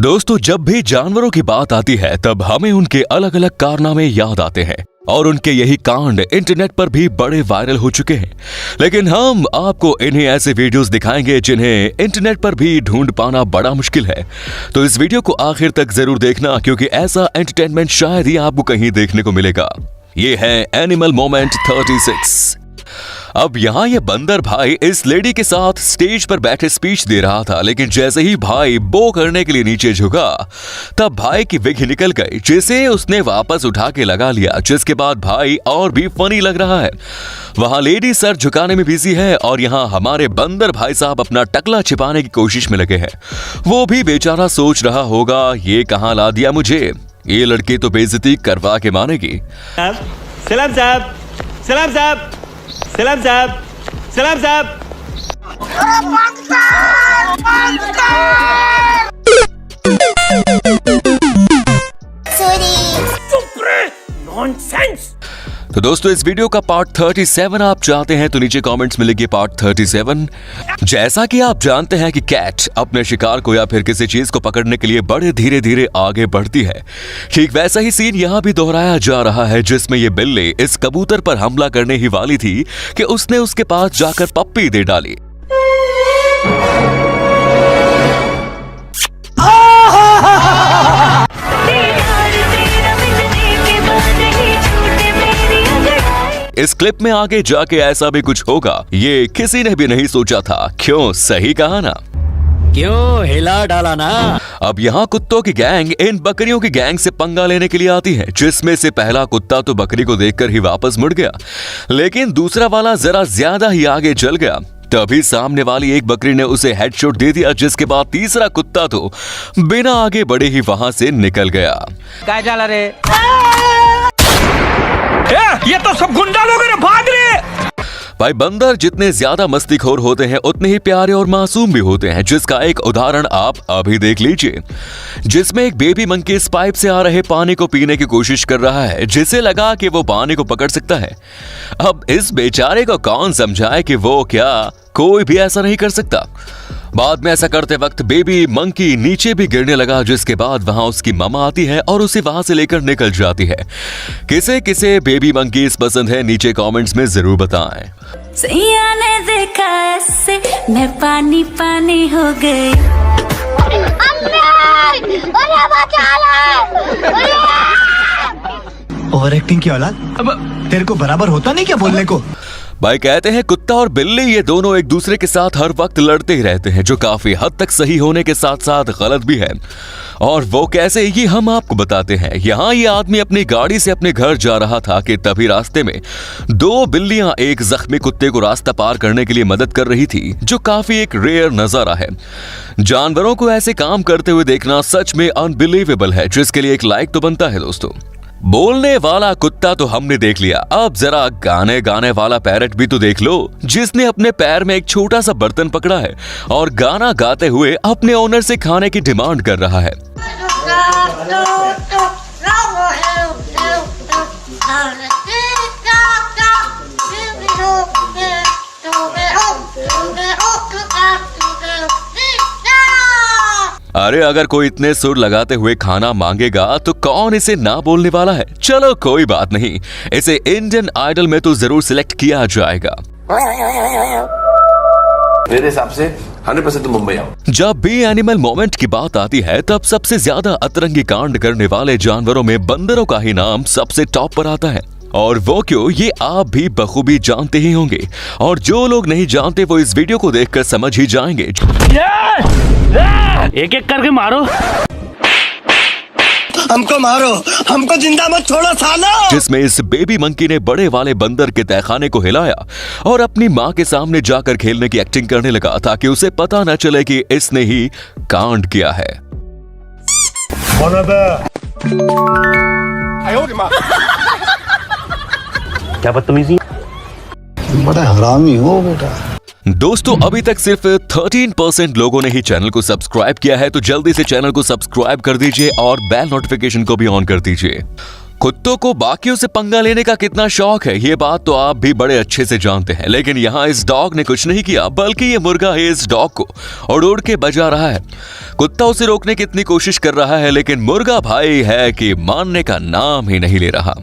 दोस्तों, जब भी जानवरों की बात आती है तब हमें उनके अलग अलग कारनामे याद आते हैं और उनके यही कांड इंटरनेट पर भी बड़े वायरल हो चुके हैं। लेकिन हम आपको इन्हीं ऐसे वीडियोस दिखाएंगे जिन्हें इंटरनेट पर भी ढूंढ पाना बड़ा मुश्किल है। तो इस वीडियो को आखिर तक जरूर देखना, क्योंकि ऐसा एंटरटेनमेंट शायद ही आपको कहीं देखने को मिलेगा। ये है एनिमल मोमेंट 36। अब यहाँ ये बंदर भाई इस लेडी के साथ स्टेज पर बैठे स्पीच दे रहा था, लेकिन जैसे ही भाई बो करने के लिए नीचे झुका तब भाई की विग निकल गई, जिसे उसने वापस उठा के लगा लिया। जिसके बाद भाई और भी फनी लग रहा है। वहां लेडी सर झुकाने में बिजी है और यहाँ हमारे बंदर भाई साहब अपना टकला छिपाने की कोशिश में लगे हैं। वो भी बेचारा सोच रहा होगा, ये कहाँ ला दिया मुझे, ये लड़की तो बेइज्जती करवा के मानेगी। सलाम साहब, सलाम साहब, सलाम साहब, सलाम साहब। नॉनसेंस। तो दोस्तों, इस वीडियो का पार्ट 37 आप चाहते हैं तो नीचे कमेंट्स में लिखिए पार्ट 37। जैसा कि आप जानते हैं कि कैट अपने शिकार को या फिर किसी चीज को पकड़ने के लिए बड़े धीरे धीरे आगे बढ़ती है। ठीक वैसा ही सीन यहाँ भी दोहराया जा रहा है, जिसमें ये बिल्ली इस कबूतर पर हमला करने ही वाली थी कि उसने उसके पास जाकर पप्पी दे डाली। इस क्लिप में आगे जाके ऐसा भी कुछ होगा, ये किसी ने भी नहीं सोचा था। क्यों, सही कहा ना? क्यों हिला डाला ना? अब यहाँ कुत्तों की गैंग इन बकरियों की गैंग से पंगा लेने के लिए आती है, जिसमें से पहला कुत्ता तो बकरी को देखकर ही वापस मुड़ गया, लेकिन दूसरा वाला जरा ज्यादा ही आगे चल गया। तभी सामने वाली एक बकरी ने उसे हेडशॉट दे दिया, जिसके बाद तीसरा कुत्ता तो बिना आगे बढ़े ही वहां से निकल गया। क्या चला रे? ये तो सब गुंडा लोग हैं, भाग रहे। भाई बंदर जितने ज्यादा मस्तीखोर होते हैं उतने ही प्यारे और मासूम भी होते हैं, जिसका एक उदाहरण आप अभी देख लीजिए, जिसमें एक बेबी मंकी इस पाइप से आ रहे पानी को पीने की कोशिश कर रहा है, जिसे लगा कि वो पानी को पकड़ सकता है। अब इस बेचारे को कौन समझाए कि वो क्या कोई भी ऐसा नहीं कर सकता। बाद में ऐसा करते वक्त बेबी मंकी नीचे भी गिरने लगा, जिसके बाद वहां उसकी ममा आती है और उसे वहां से लेकर निकल जाती है। किसे किसे बेबी मंकीज पसंद है, नीचे कमेंट्स में जरूर बताएं। सैया ने देखा ऐसे मैं पानी पानी हो गई। ओवर एक्टिंग की औलाद, अब तेरे को बराबर होता नहीं क्या बोलने को? भाई कहते हैं कुत्ता और बिल्ली ये दोनों एक दूसरे के साथ हर वक्त लड़ते ही रहते हैं, जो काफी हद तक सही होने के साथ साथ गलत भी है। और वो कैसे, ये हम आपको बताते हैं। यहाँ ये आदमी अपनी गाड़ी से अपने घर जा रहा था कि तभी रास्ते में दो बिल्लियां एक जख्मी कुत्ते को रास्ता पार करने के लिए मदद कर रही थी, जो काफी एक रेयर नजारा है। जानवरों को ऐसे काम करते हुए देखना सच में अनबिलीवेबल है, जिसके लिए एक लाइक तो बनता है दोस्तों। बोलने वाला कुत्ता तो हमने देख लिया, अब जरा गाने गाने वाला पैरट भी तो देख लो, जिसने अपने पैर में एक छोटा सा बर्तन पकड़ा है और गाना गाते हुए अपने ओनर से खाने की डिमांड कर रहा है। अरे अगर कोई इतने सुर लगाते हुए खाना मांगेगा तो कौन इसे ना बोलने वाला है। चलो कोई बात नहीं, इसे इंडियन आइडल में तो जरूर सिलेक्ट किया जाएगा। मेरे हिसाब से 100% तो मुंबई आओ। जब भी एनिमल मोमेंट की बात आती है तब सबसे ज्यादा अतरंगी कांड करने वाले जानवरों में बंदरों का ही नाम सबसे टॉप पर आता है। और वो क्यों, ये आप भी बखूबी जानते ही होंगे, और जो लोग नहीं जानते वो इस वीडियो को देखकर समझ ही जाएंगे। एक एक करके मारो, हमको मारो, हमको जिंदा मत छोड़ो सालो। जिसमें इस बेबी मंकी ने बड़े वाले बंदर के तहखाने को हिलाया और अपनी माँ के सामने जाकर खेलने की एक्टिंग करने लगा, ताकि उसे पता न चले कि इसने ही कांड किया है। क्या बदतमीजी। बड़ा हरामी हो बेटा। दोस्तों, अभी तक सिर्फ 13% लोगों ने ही चैनल को सब्सक्राइब किया है, तो जल्दी से चैनल को सब्सक्राइब कर दीजिए और बेल नोटिफिकेशन को भी ऑन कर दीजिए। कुत्तों को बाकियों से पंगा लेने का कितना शौक है ये बात तो आप भी बड़े अच्छे से जानते हैं, लेकिन यहाँ इस डॉग ने कुछ नहीं किया, बल्कि ये मुर्गा है इस डॉग को उड़ के बजा रहा है। कुत्ता उसे रोकने की इतनी कोशिश कर रहा है, लेकिन मुर्गा भाई है कि मानने का नाम ही नहीं ले रहा।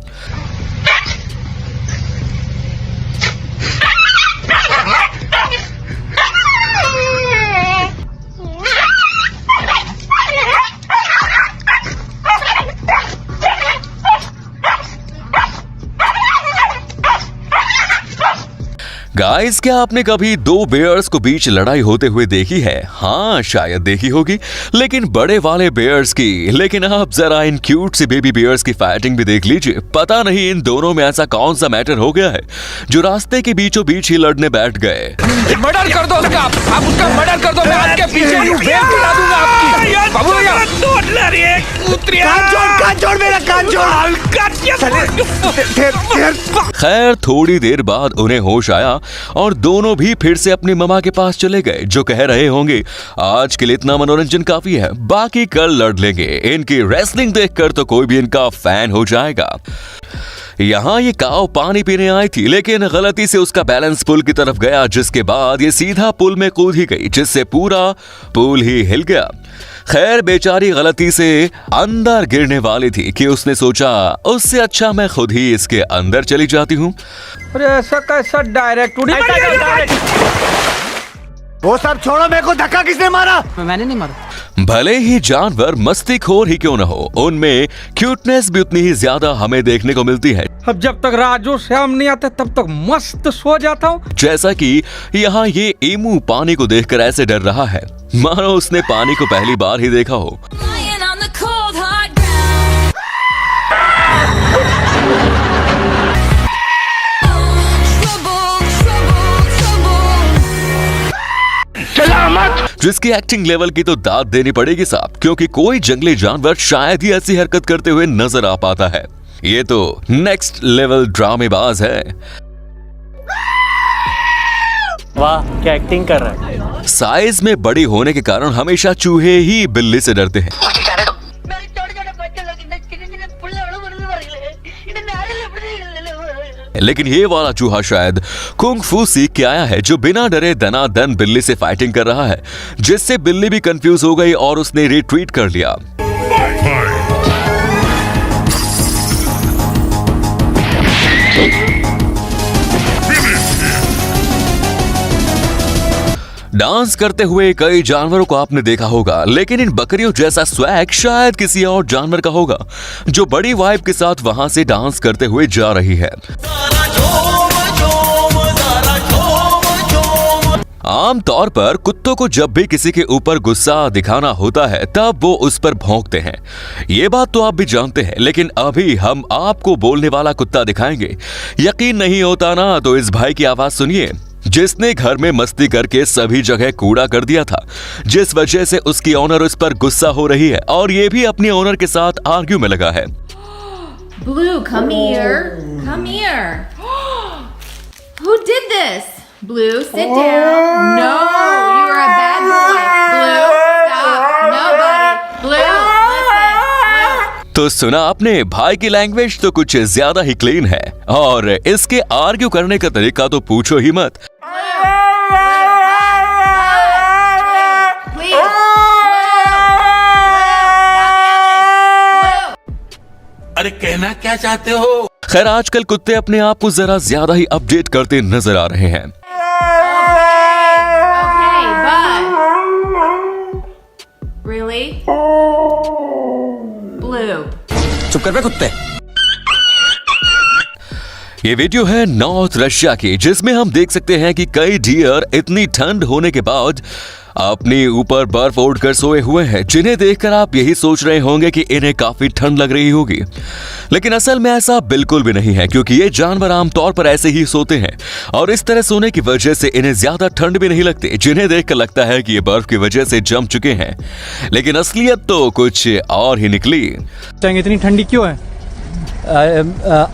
गाइस, क्या आपने कभी दो बेयर्स को बीच लड़ाई होते हुए देखी है? हाँ, शायद देखी होगी, लेकिन बड़े वाले बेयर्स की। लेकिन आप जरा इन क्यूट से बेबी बेयर्स की फाइटिंग भी देख लीजिए। पता नहीं इन दोनों में ऐसा कौन सा मैटर हो गया है जो रास्ते के बीचों बीच ही लड़ने बैठ गए। मर्डर कर दो उसका, आप उसका मर्डर कर दो, मैं आपके पीछे ही वेल गिरा दूंगा आपकी। बाबू भैया कान छोड़ मेरा कान छोड़। खैर, थोड़ी देर बाद उन्हें होश आया और दोनों भी फिर से अपनी ममा के पास चले गए, जो कह रहे होंगे आज के लिए इतना मनोरंजन काफी है, बाकी कल लड़ लेंगे। इनकी रेसलिंग देखकर तो कोई भी इनका फैन हो जाएगा। यहाँ ये काऊ पानी पीने आई थी, लेकिन गलती से उसका बैलेंस पुल की तरफ गया, जिसके बाद ये सीधा पुल में कूद ही गई, जिससे पूरा पुल ही हिल गया। खैर, बेचारी गलती से अंदर गिरने वाली थी कि उसने सोचा उससे अच्छा मैं खुद ही इसके अंदर चली जाती हूँ। अरे ऐसा कैसा डायरेक्ट उड़ी? वो सब छोड़ो, मेरे को धक्का किसने मारा? मैंने नहीं मारा। भले ही जानवर मस्तीखोर ही क्यों न हो, उनमें क्यूटनेस भी उतनी ही ज्यादा हमें देखने को मिलती है। अब जब तक राजू श्याम नहीं आते तब तक मस्त सो जाता हूँ। जैसा कि यहाँ ये एमू पानी को देखकर ऐसे डर रहा है मानो उसने पानी को पहली बार ही देखा हो। Lying on the cold hard ground. Trouble, trouble, trouble. जिसकी एक्टिंग लेवल की तो दाद देनी पड़ेगी साहब, क्योंकि कोई जंगली जानवर शायद ही ऐसी हरकत करते हुए नजर आ पाता है। ये तो नेक्स्ट लेवल ड्रामेबाज है। वाह, क्या एक्टिंग कर रहा है। साइज में बड़ी होने के कारण हमेशा चूहे ही बिल्ली से डरते हैं। लेकिन ये वाला चूहा शायद कुंग फू सीख के आया है, जो बिना डरे दनादन बिल्ली से फाइटिंग कर रहा है, जिससे बिल्ली भी कंफ्यूज हो गई और उसने रिट्रीट कर लिया। डांस करते हुए कई जानवरों को आपने देखा होगा, लेकिन इन बकरियों जैसा स्वैग शायद किसी और जानवर का होगा, जो बड़ी वाइब के साथ वहां से डांस करते हुए जा रही है। आमतौर पर कुत्तों को जब भी किसी के ऊपर गुस्सा दिखाना होता है तब वो उस पर भौंकते हैं। ये बात तो आप भी जानते हैं, लेकिन अभी हम आपको बोलने वाला कुत्ता दिखाएंगे। यकीन नहीं होता ना तो इस भाई की आवाज सुनिए, जिसने घर में मस्ती करके सभी जगह कूड़ा कर दिया था, जिस वजह से उसकी ओनर उस पर गुस्सा हो रही है और ये भी अपनी ओनर के साथ आर्ग्यू में लगा है। Blue, come here. Come here. Who did this? Blue, sit down. No, you are a bad boy. Blue, stop. Nobody. Blue, listen. Blue. तो सुना आपने, भाई की लैंग्वेज तो कुछ ज्यादा ही क्लीन है, और इसके आर्ग्यू करने का तरीका तो पूछो ही मत। अरे कहना क्या चाहते हो? खैर, आजकल कुत्ते अपने आप को जरा ज्यादा ही अपडेट करते नजर आ रहे हैं। Okay, but really? Blue. चुप कर बे कुत्ते। ये वीडियो है नॉर्थ रशिया की, जिसमें हम देख सकते हैं कि कई डियर इतनी ठंड होने के बाद अपने ऊपर बर्फ ओढ़कर सोए हुए हैं, जिन्हें देखकर आप यही सोच रहे होंगे कि इन्हें काफी ठंड लग रही होगी, लेकिन असल में ऐसा बिल्कुल भी नहीं है, क्योंकि ये जानवर आमतौर पर ऐसे ही सोते हैं और इस तरह सोने की वजह से इन्हें ज्यादा ठंड भी नहीं लगती, जिन्हें देखकर लगता है कि ये बर्फ की वजह से जम चुके हैं, लेकिन असलियत तो कुछ और ही निकली। इतनी ठंडी क्यों है?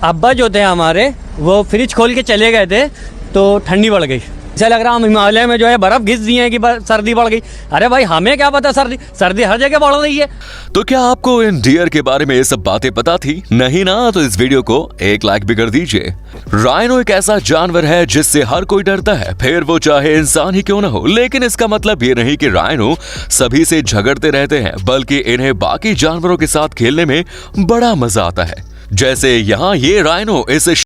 अब्बा जो थे हमारे वो फ्रिज खोल के चले गए थे तो ठंडी बढ़ गई। ऐसा लग रहा हम हिमालय में जो है बर्फ घिस दिए हैं कि सर्दी बढ़ गई। अरे भाई हमें क्या पता, सर्दी हर जगह बढ़ रही है। तो क्या आपको इन डियर के बारे में ये सब बातें पता थी? नहीं ना, तो इस वीडियो को एक लाइक भी कर दीजिए। राइनो एक ऐसा जानवर है जिससे हर कोई डरता है, फिर वो चाहे इंसान ही क्यों ना हो। लेकिन इसका मतलब ये नहीं कि राइनो सभी से झगड़ते रहते हैं, बल्कि इन्हें बाकी जानवरों के साथ खेलने में बड़ा मजा आता है। जैसे यहाँ ये राइनो इस